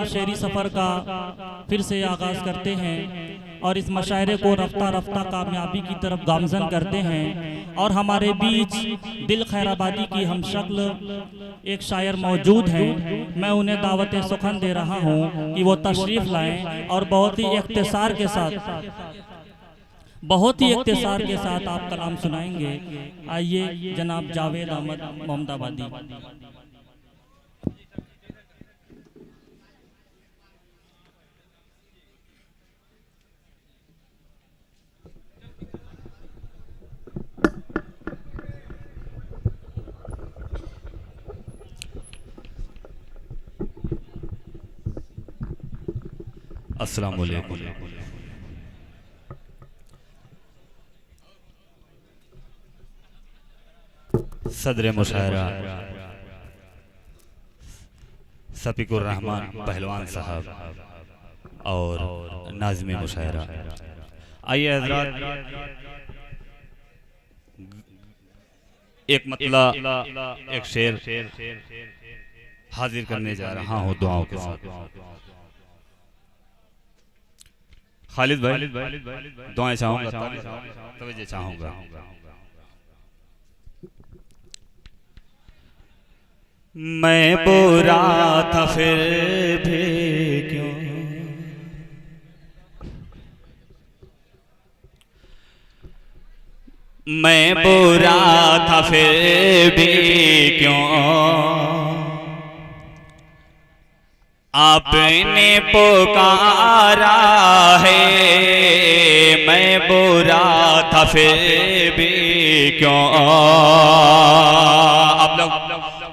बाद शेरी सफ़र का फिर से आगाज़ करते हैं और इस मशायरे को रफ्ता रफ्ता कामयाबी की तरफ गामजन करते हैं। और हमारे बीच दिल खैराबादी की हम शक्ल एक शायर मौजूद हैं। मैं उन्हें दावत सुखन दे रहा हूँ कि वो तशरीफ़ लाएं और बहुत ही इख्तिसार के साथ आप कलाम सुनाएंगे। आइए जनाब जावेद अहमद मोहम्मदाबादी। अस्सलाम वालेकुम। सदर मुशायरा सफीकुर रहमान पहलवान साहब और नाज़िम मुशायरा, आइए हज़रात एक मतला एक शेर हाजिर करने जा रहा हूँ दुआओं के साथ। खालिद भाई दुआएं चाहूंगा, तवज्जो चाहूंगा। मैं बुरा था फिर भी क्यों, मैं बुरा था फिर भी क्यों, आपने पुकारा है। मैं बुरा था फिर भी क्यों, आप लोग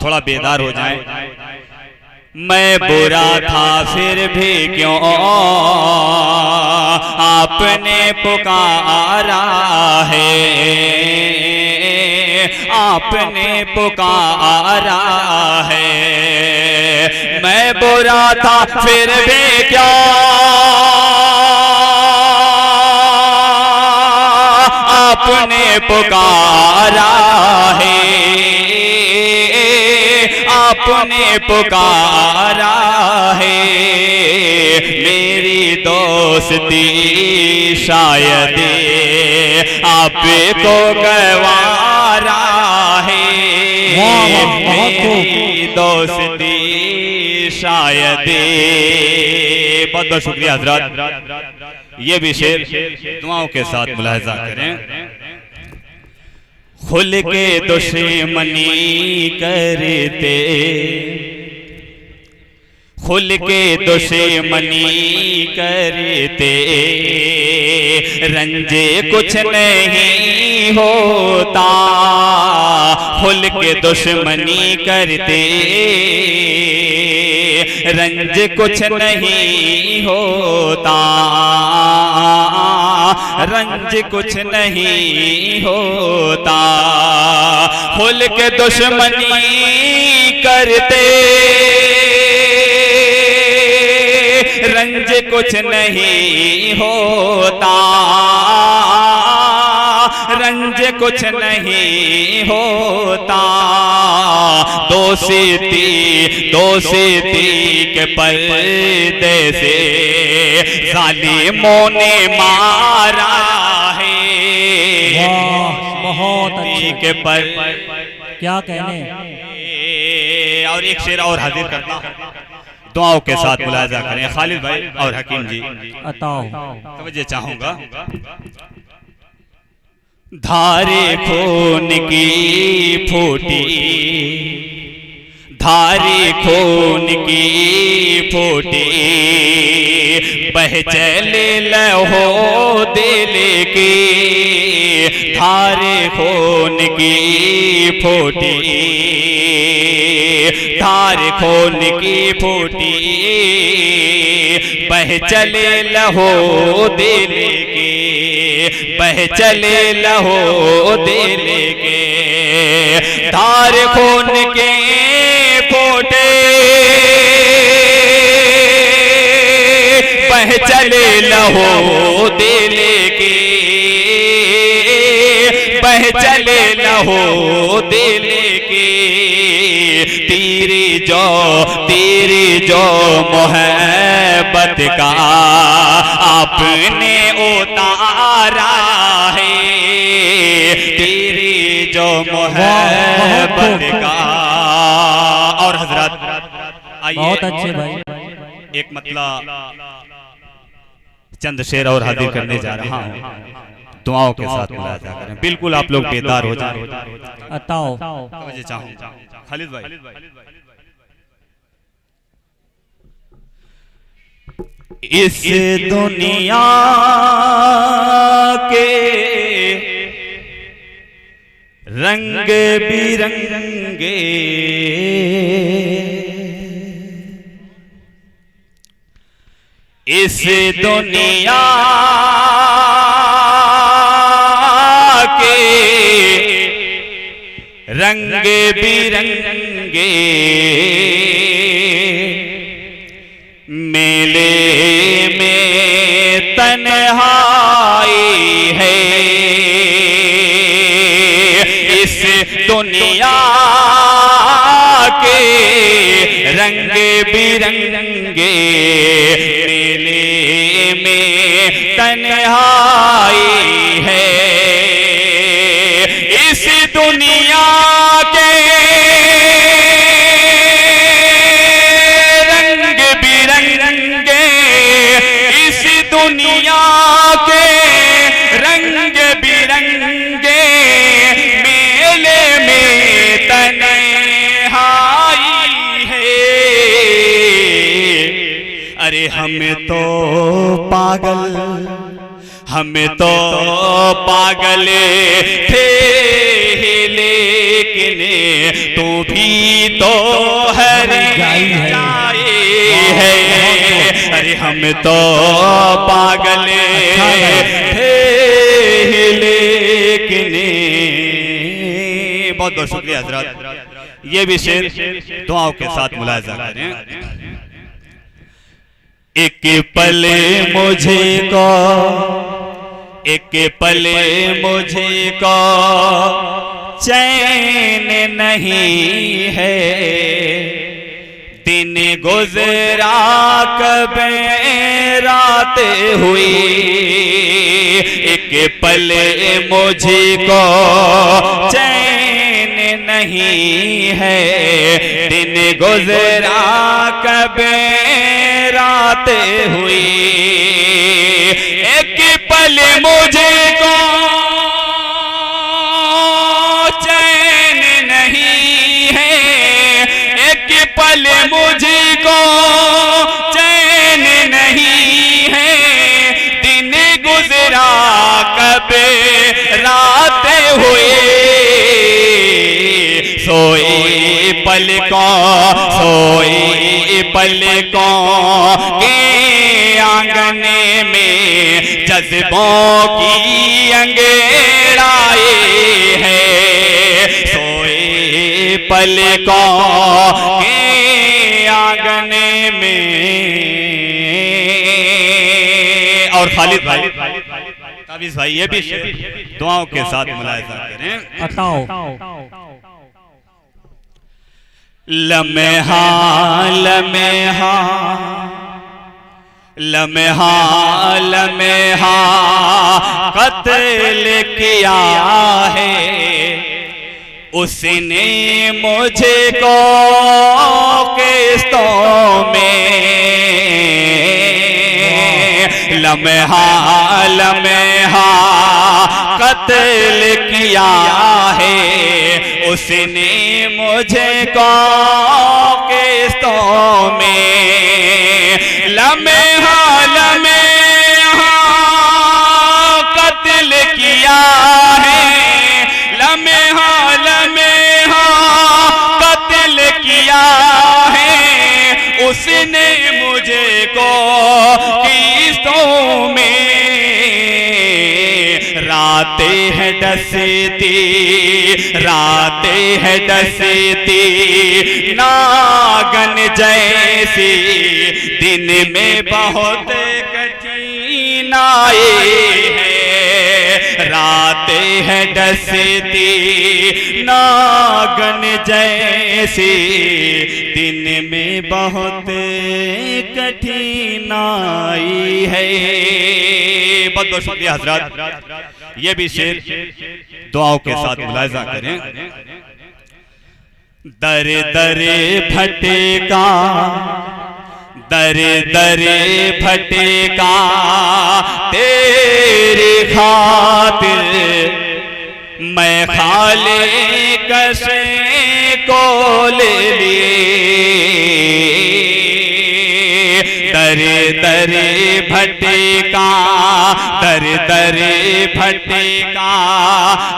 थोड़ा बेदार हो जाएं। मैं बुरा था फिर भी क्यों, आपने पुकारा है। आपने पुकारा है। मैं बुरा था फिर भी क्यों, आपने पुकारा है। आपने पुकारा है। मेरी दोस्ती शायद आपको गवारा है। मेरी दोस्ती शायद। बहुत बहुत शुक्रिया हजरात। ये भी शेर दुआओं के साथ मुलाहिजा करें। खुल के दुश्मनी करते, खुल के दुश्मनी करते, रंजे कुछ नहीं होता। खुल के दुश्मनी करते, रंज कुछ नहीं होता। रंज कुछ नहीं होता। खुल के दुश्मनी करते, रंज कुछ नहीं होता। रंज कुछ नहीं होता। दोस्ती के पर्दे से जालिमों ने मारा है। बहुत अच्छी के पर क्या कहने। और एक शेर और हाजिर करता हूं, दुआओं के साथ मुलाहिजा करें। खालिद भाई और हकीम जी अताओ तवज्जो चाहूंगा। धारे खून की फूटी, धारे खून की फूटी, बह चले लहो दिल की। धारे खून की फूटी, धारे खून की फूटी, बह चले लहो दिल की। बह चले लहो दिल के। धार खून के फोटे, बह चले लहो दिल के। बह चले लहो हो दिल के, तेरी जो मोहब्बत का आपने उतारा है, तेरी जो मोहब्बत का। और हजरत आइए, बहुत अच्छे भाई। एक मतलब चंद शेर और हाजिर करने जा रहा हूँ, दुआओं के साथ मुलाजा करें, बिल्कुल आप लोग बेदार हो जाएं। मुझे चाहूँ खालिद भाई, इस दुनिया के रंग बिरंगे इस दुनिया के रंग बिरंगे मेले में तन्हाई है, इस दुनिया के रंग बिरंगे मेले में तन्हाई है, इस दुनिया के रंग बिरंगे, इस दुनिया के रंग बिरंगे मेले में तन्हाई है। अरे हम तो पागल थे, लेकिन तू भी तो हर जाए है। अरे हम तो पागल थे, लेकिन बहुत बहुत शुक्रिया हजरत। ये भी शेर दुआओं के साथ मुलाजा करें। एक पल मुझे को चैन नहीं है, दिन गुजरा कब रात हुई, एक पल मुझे को चैन नहीं है, दिन गुजरा कब रात हुई, एक पल मुझे को चैन नहीं है, एक पल मुझे को चैन नहीं है, दिन गुजरा कब रात हुई, सोई पलकों के आंगने में जज्बों की अंगेड़ाई है, सोए पलकों के आंगने में। और खालिद भाई, ताबिज़ भाई, ये भी दुआओं के साथ मुलाहिज़ा करें। लम्हा कत्ल किया है, उसने मुझे को किस्तों में, लम्हा कत्ल किया है, उसने मुझे को किस्तों में, लम्हा कत्ल किया है, लम्हा कत्ल किया है, उसने मुझे को किस्तों में, रातें हैं डसती नागन जैसी, दिन में बहुत कठिनाई है, रातें हैं डसती नागन जैसी, दिन में बहुत कठिनाई है। बहुत बहुत शुक्रिया हजरात। ये भी शेर दुआओं के साथ मुलाहिजा करें। दर दरे भटका, दर दरे भटका तेरी खातिर, मैं खालिक से को ले लिए। दर दरे भटका, दर दरे भटका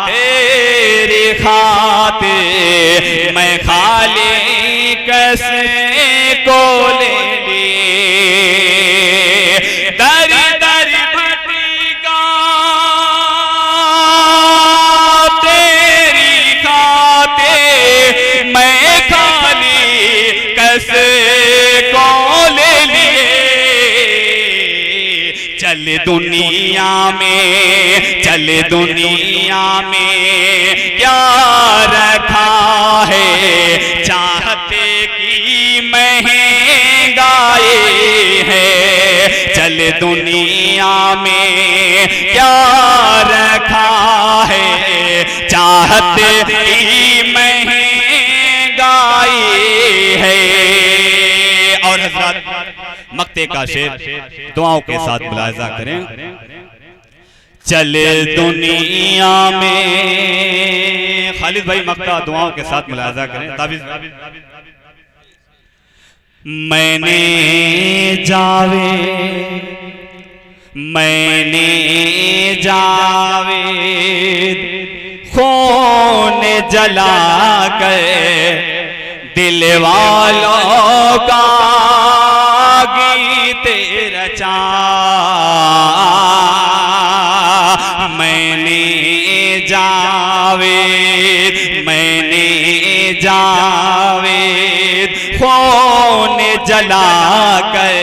तेरी खातिर, मैं खालिक से को ले लिए। दर दर भटका तेरी खातिर, मैं खालिक से को ले लिए। चल दुनिया में, चल दुनिया में क्या रखा है, चाहते की महंगाई है। चल दुनिया में क्या रखा है, चाहते की महंगाई है। और हज़रत मक्ते का शेर दुआओं के साथ मुलाहिजा करें। चल दुनिया में, खालिद भाई मक्ता दुआओं के साथ मुलाहिजा करें। ताबीज़ मैंने जावे, मैंने जावे खून जला कर दिल वालों का गीत रचा। मैंने जावेद, मैंने जावेद खून जला कर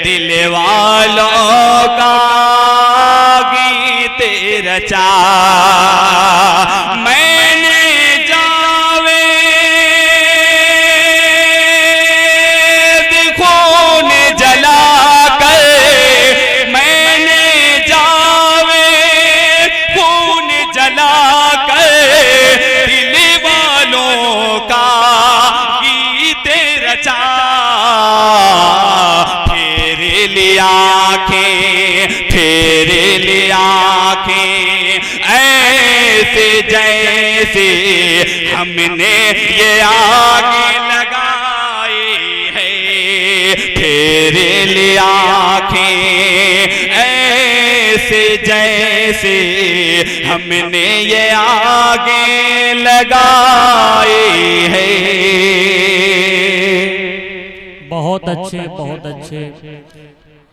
दिल वालों का गीत रचा। मैंने जावेद खून जला कर, मैंने जावेद खून जला कर दिल वालों का गीत रचा। फेर लिया आँखें, फेर लिया आँखें ऐसे जैसे हमने ये आगे लगाई है। फेर लिया आँखें ऐसे जैसे हमने ये आगे लगाई है। बहुत अच्छे, बहुत अच्छे।